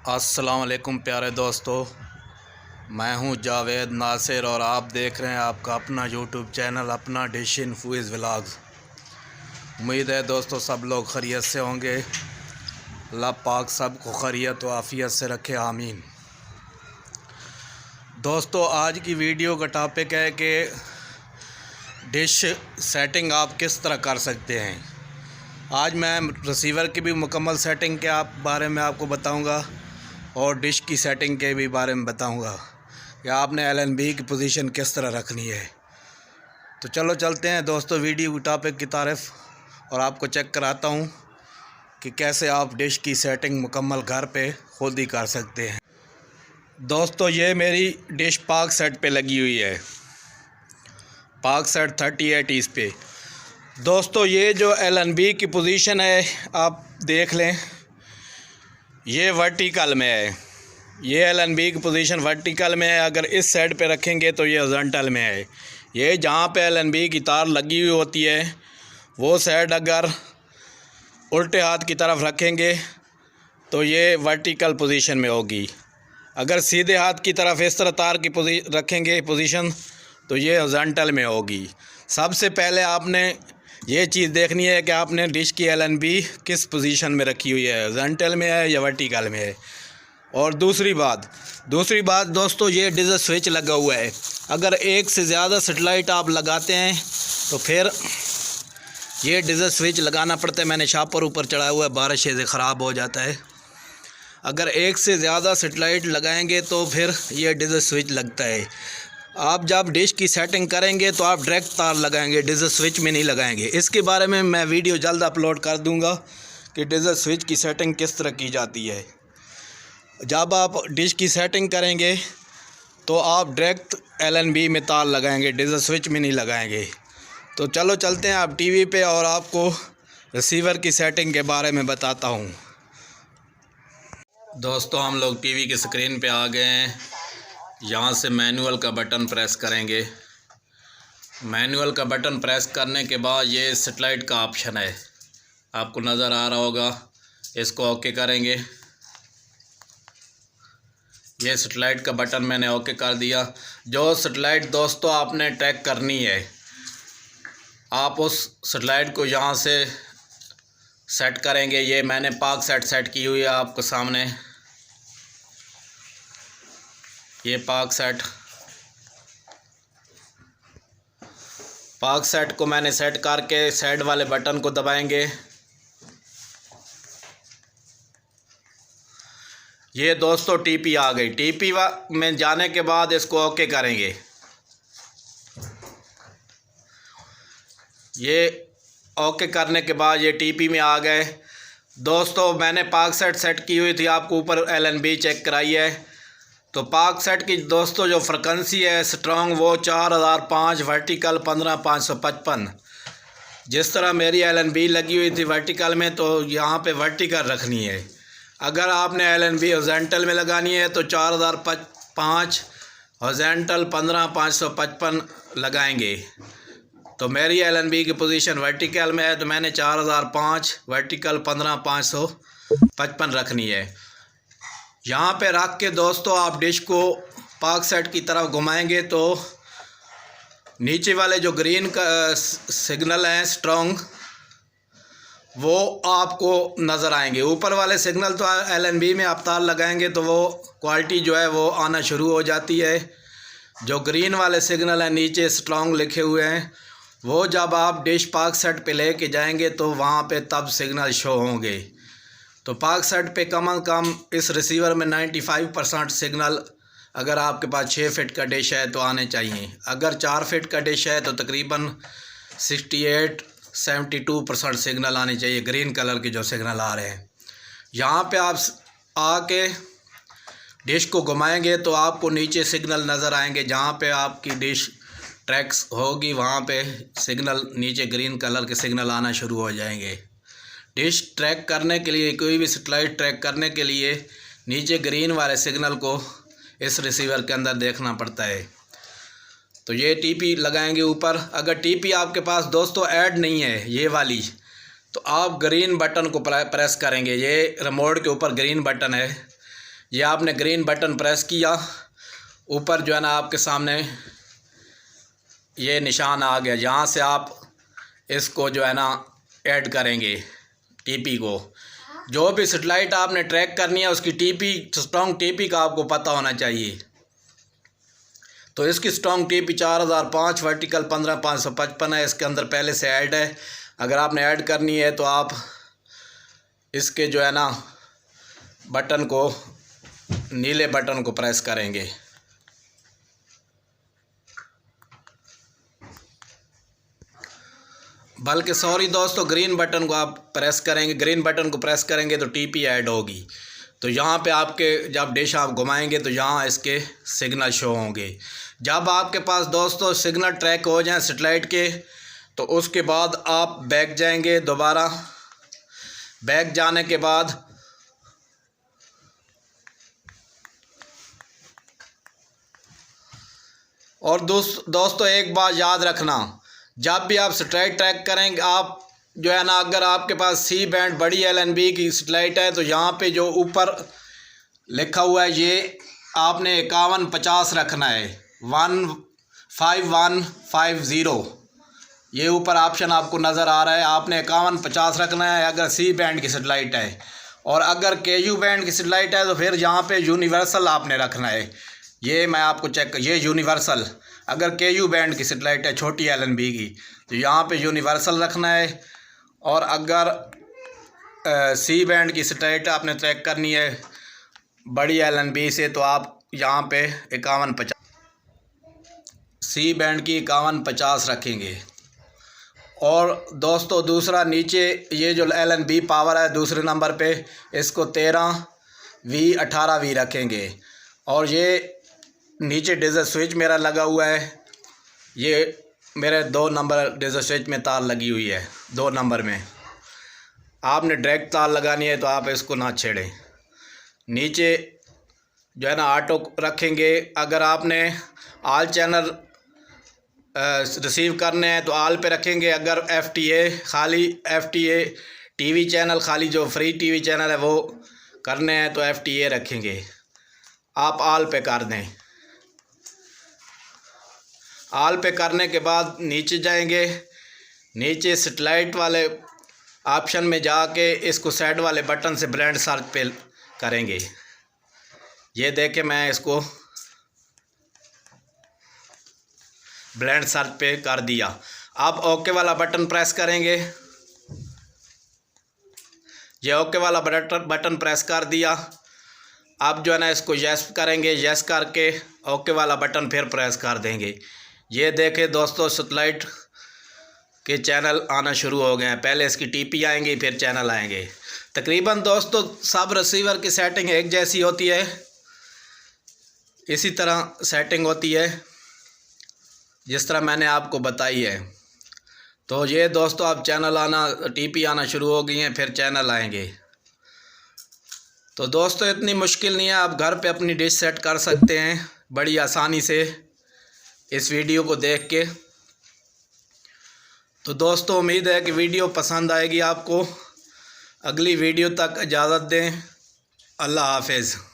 अस्सलाम वालेकुम प्यारे दोस्तों, मैं हूं जावेद नासिर और आप देख रहे हैं आपका अपना यूट्यूब चैनल अपना डिश इन फूइज़ व्लॉग्स। उम्मीद है दोस्तों सब लोग खैरियत से होंगे। अल्लाह पाक सबको खैरियत व आफ़ियत से रखे, आमीन। दोस्तों आज की वीडियो का टॉपिक है कि डिश सेटिंग आप किस तरह कर सकते हैं। आज मैं रिसीवर की भी मुकम्मल सेटिंग के बारे में आपको बताऊंगा और डिश की सेटिंग के भी बारे में बताऊंगा कि आपने LNB की पोजीशन किस तरह रखनी है। तो चलो चलते हैं दोस्तों वीडियो टॉपिक की तारीफ़ और आपको चेक कराता हूं कि कैसे आप डिश की सेटिंग मुकम्मल घर पे खुद ही कर सकते हैं। दोस्तों ये मेरी डिश पाक सेट पे लगी हुई है, पाक सेट 38 इस पे। दोस्तों ये जो LNB की पोजीशन है आप देख लें, ये वर्टिकल में है। ये LNB की पोजीशन वर्टिकल में है। अगर इस साइड पे रखेंगे तो ये हॉरिजॉन्टल में है। ये जहाँ पे LNB की तार लगी हुई होती है वो साइड अगर उल्टे हाथ की तरफ रखेंगे तो ये वर्टिकल पोजीशन में होगी। अगर सीधे हाथ की तरफ इस तरह तार की रखेंगे पोजीशन तो ये हॉरिजॉन्टल में होगी। सबसे पहले आपने ये चीज़ देखनी है कि आपने डिश की LNB किस पोजीशन में रखी हुई है, हॉरिजॉन्टल में है या वर्टिकल में है। और दूसरी बात दोस्तों, ये डिजल स्विच लगा हुआ है। अगर एक से ज़्यादा सेटेलाइट आप लगाते हैं तो फिर ये डिजल स्विच लगाना पड़ता है। मैंने शापर ऊपर चढ़ाया हुआ है, बारिश से ख़राब हो जाता है। अगर एक से ज़्यादा सेटेलाइट लगाएंगे तो फिर ये डिजल स्विच लगता है। आप जब डिश की सेटिंग करेंगे तो आप डायरेक्ट तार लगाएंगे, डिजल स्विच में नहीं लगाएंगे। इसके बारे में मैं वीडियो जल्द अपलोड कर दूंगा कि डिजल स्विच की सेटिंग किस तरह की जाती है। जब आप डिश की सेटिंग करेंगे तो आप डायरेक्ट LNB में तार लगाएंगे, डिजल स्विच में नहीं लगाएंगे। तो चलो चलते हैं आप टीवी पे और आपको रिसीवर की सेटिंग के बारे में बताता हूँ। दोस्तों हम लोग टीवी की स्क्रीन पे आ गए हैं। यहाँ से मैनुअल का बटन प्रेस करेंगे। मैनुअल का बटन प्रेस करने के बाद ये सेटेलाइट का ऑप्शन है, आपको नज़र आ रहा होगा। इसको ओके करेंगे। ये सेटेलाइट का बटन मैंने ओके कर दिया। जो सेटेलाइट दोस्तों आपने ट्रैक करनी है, आप उस सेटेलाइट को यहाँ से सेट करेंगे। ये मैंने पाक सेट की हुई है आपके सामने। ये पाक सेट को मैंने सेट करके साइड वाले बटन को दबाएंगे। ये दोस्तों TP आ गई। TP में जाने के बाद इसको ओके करेंगे। ये ओके करने के बाद ये TP में आ गए। दोस्तों मैंने पाक सेट की हुई थी, आपको ऊपर LNB चेक कराई है। तो पाक सेट की दोस्तों जो फ्रिक्वेंसी है स्ट्रॉन्ग वो 4005, वर्टिकल 15555। जिस तरह मेरी LNB लगी हुई थी वर्टिकल में तो यहाँ पे वर्टिकल रखनी है। अगर आपने LNB हॉरिजॉन्टल में लगानी है तो 4005 हॉरिजॉन्टल 15555 लगाएंगे। तो मेरी LNB की पोजीशन वर्टिकल में है तो मैंने 4005 वर्टिकल 15555 रखनी है। यहाँ पे रख के दोस्तों आप डिश को पाक सेट की तरफ घुमाएंगे तो नीचे वाले जो ग्रीन का सिग्नल हैं स्ट्रॉन्ग वो आपको नज़र आएंगे। ऊपर वाले सिग्नल तो LNB में आप तार लगाएंगे तो वो क्वालिटी जो है वो आना शुरू हो जाती है। जो ग्रीन वाले सिग्नल हैं नीचे स्ट्रॉन्ग लिखे हुए हैं वो जब आप डिश पाक सेट पे लेके जाएंगे तो वहाँ पे तब सिग्नल शो होंगे। तो पाक सेट पे कम अज़ कम इस रिसीवर में 95% सिग्नल अगर आपके पास 6 फीट का डिश है तो आने चाहिए। अगर 4 फीट का डिश है तो तकरीबन 68-72% सिग्नल आने चाहिए, ग्रीन कलर के जो सिग्नल आ रहे हैं। यहाँ पे आप आके डिश को घुमाएंगे तो आपको नीचे सिग्नल नज़र आएंगे। जहाँ पे आपकी डिश ट्रैक्स होगी वहाँ पे सिग्नल नीचे ग्रीन कलर के सिग्नल आना शुरू हो जाएंगे। डिश ट्रैक करने के लिए, कोई भी सेटेलाइट ट्रैक करने के लिए नीचे ग्रीन वाले सिग्नल को इस रिसीवर के अंदर देखना पड़ता है। तो ये TP लगाएंगे ऊपर। अगर TP आपके पास दोस्तों ऐड नहीं है ये वाली तो आप ग्रीन बटन को प्रेस करेंगे। ये रिमोट के ऊपर ग्रीन बटन है, ये आपने ग्रीन बटन प्रेस किया, ऊपर जो है ना आपके सामने ये निशान आ गया, यहाँ से आप इसको जो है ना ऐड करेंगे टीपी को। जो भी सेटेलाइट आपने ट्रैक करनी है उसकी टीपी, स्ट्रॉन्ग टीपी का आपको पता होना चाहिए। तो इसकी स्ट्रॉन्ग टीपी 4005 वर्टिकल 15555 है, इसके अंदर पहले से ऐड है। अगर आपने ऐड करनी है तो आप इसके जो है ना बटन को, नीले बटन को प्रेस करेंगे। बल्कि सॉरी दोस्तों, ग्रीन बटन को आप प्रेस करेंगे। ग्रीन बटन को प्रेस करेंगे तो टीपी ऐड होगी। तो यहाँ पे आपके जब डिश आप घुमाएंगे तो यहाँ इसके सिग्नल शो होंगे। जब आपके पास दोस्तों सिग्नल ट्रैक हो जाएं सेटेलाइट के, तो उसके बाद आप बैक जाएंगे। दोबारा बैक जाने के बाद और दोस्तों एक बात याद रखना, जब भी आप सेटेलाइट ट्रैक करेंगे, आप जो है ना, अगर आपके पास सी बैंड बड़ी LNB की सेटेलाइट है तो यहाँ पे जो ऊपर लिखा हुआ है ये आपने 5150 रखना है, 15150। ये ऊपर ऑप्शन आपको नज़र आ रहा है, आपने 5150 रखना है अगर सी बैंड की सेटेलाइट है। और अगर KU बैंड की सेटेलाइट है तो फिर यहाँ पे यूनिवर्सल आपने रखना है। ये मैं आपको चेक, ये यूनिवर्सल, अगर KU बैंड की सेटेलाइट है छोटी LNB की तो यहाँ पे यूनिवर्सल रखना है। और अगर सी बैंड की सेटेलाइट आपने ट्रैक करनी है बड़ी LNB से तो आप यहाँ पे 5150, सी बैंड की 5150 रखेंगे। और दोस्तों दूसरा, नीचे ये जो LNB पावर है दूसरे नंबर पे, इसको 13V 18V रखेंगे। और ये नीचे डिजिटल स्विच मेरा लगा हुआ है, ये मेरे 2 नंबर डिजिटल स्विच में तार लगी हुई है। 2 नंबर में आपने डायरेक्ट तार लगानी है तो आप इसको ना छेड़ें। नीचे जो है ना ऑटो रखेंगे। अगर आपने ऑल चैनल रिसीव करने हैं तो ऑल पे रखेंगे। अगर FTA खाली, FTA टीवी चैनल खाली, जो फ्री टीवी चैनल है वो करने हैं तो FTA रखेंगे। आप ऑल पे कर दें। ऑल पे करने के बाद नीचे जाएंगे, नीचे सेटेलाइट वाले ऑप्शन में जाके इसको साइड वाले बटन से ब्रांड सर्च पे करेंगे। ये देखें मैं इसको ब्रांड सर्च पे कर दिया। आप ओके वाला बटन प्रेस करेंगे। ये ओके वाला बटन प्रेस कर दिया। आप जो है ना इसको यस करेंगे, यस करके ओके वाला बटन फिर प्रेस कर देंगे। ये देखें दोस्तों सेटेलाइट के चैनल आना शुरू हो गए हैं। पहले इसकी टीपी आएंगी फिर चैनल आएंगे। तकरीबन दोस्तों सब रिसीवर की सेटिंग एक जैसी होती है, इसी तरह सेटिंग होती है जिस तरह मैंने आपको बताई है। तो ये दोस्तों अब चैनल आना, टीपी आना शुरू हो गई हैं, फिर चैनल आएंगे। तो दोस्तों इतनी मुश्किल नहीं है, आप घर पे अपनी डिश सेट कर सकते हैं बड़ी आसानी से इस वीडियो को देख के। तो दोस्तों उम्मीद है कि वीडियो पसंद आएगी आपको। अगली वीडियो तक इजाज़त दें। अल्लाह हाफ़िज़।